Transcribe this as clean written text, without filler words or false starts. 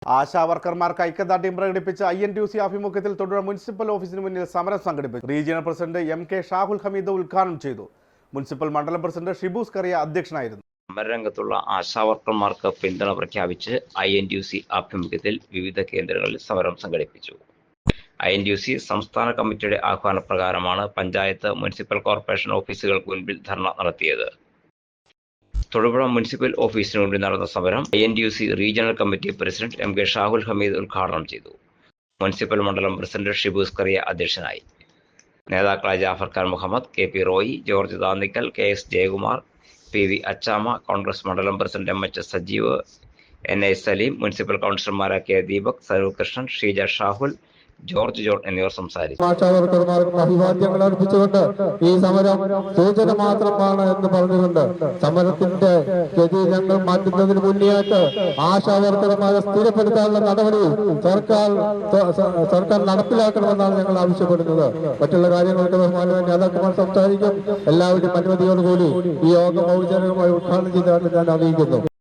ആശാവർക്കർമാർക്ക് ഐക്യദാർഢ്യം പ്രകടിപ്പിച്ച് INTUC ആഭിമുഖ്യത്തിൽ തൊടുപുഴ മുനിസിപ്പൽ ഓഫീസിന് മുന്നിൽ സമരം സംഘടിപ്പിച്ചു. Regional president MK Shahul Hameed ഉദ്ഘാടനം ചെയ്തു. മുനിസിപ്പൽ മണ്ഡലം പ്രസിഡന്റ് ഷിബു സ്കറിയ അധ്യക്ഷനായിരുന്നു. സമരരംഗത്തുള്ള ആശാവർക്കർമാർക്ക് പിന്തുണ പ്രഖ്യാപിച്ച് INTUC ആഭിമുഖ്യത്തിൽ വിവിധ കേന്ദ്രങ്ങളിൽ സമരം സംഘടിപ്പിച്ചു. INTUC സംസ്ഥാന കമ്മിറ്റിയുടെ ആഹ്വാനപ്രകാരമാണ് പഞ്ചായത്ത്, മുനിസിപ്പൽ കോർപ്പറേഷൻ ഓഫീസുകൾക്ക് മുൻപിൽ ധർണ നടത്തിയത്. തൊടുപുഴ മുനിസിപ്പൽ ഓഫീസിന് മുന്നിൽ നടന്ന സമരം INTUC regional committee president MK Shahul Hameed ഉദ്ഘാടനം ചെയ്തു. മുനിസിപ്പൽ മണ്ഡലം പ്രസിഡന്റ് ഷിബു സ്കറിയ അധ്യക്ഷനായി. നേതാക്കളായ Jafar Khan Muhammad, KP Roy, George Thannikkal, KS Jayakumar, PV Achamma, Congress മണ്ഡലം president MH Sajeev, NI Saleem, municipal കൗൺസിലർമാരായ K Deepak, Saroor Krishnan, Sheeja Shahul, George John എന്നിവർ സംസാരിച്ചു. ആശാവർക്കർമാർക്ക് അഭിവാദ്യങ്ങൾ അർപ്പിച്ചുകൊണ്ട് ഈ സമരം സൂചന മാത്രമാണ് എന്ന് പറഞ്ഞുകൊണ്ട് സമരത്തിന്റെ ഗതി ഞങ്ങൾ മാറ്റുന്നതിന് മുന്നേയായിട്ട് ആശാവർക്കർമാരെ സ്ഥിരപ്പെടുത്താനുള്ള നടപടി സർക്കാർ നടപ്പിലാക്കണമെന്നാണ് ഞങ്ങൾ ആവശ്യപ്പെടുന്നത്. മറ്റുള്ള കാര്യങ്ങൾക്ക് ബഹുമാനമായ നേതാക്കന്മാർ സംസാരിക്കും. എല്ലാവരും അനുമതിയോടുകൂടി ഈ യോഗം ഔപചാരികമായി ഉദ്ഘാടനം ചെയ്തതായിട്ട് ഞാൻ അറിയിക്കുന്നു.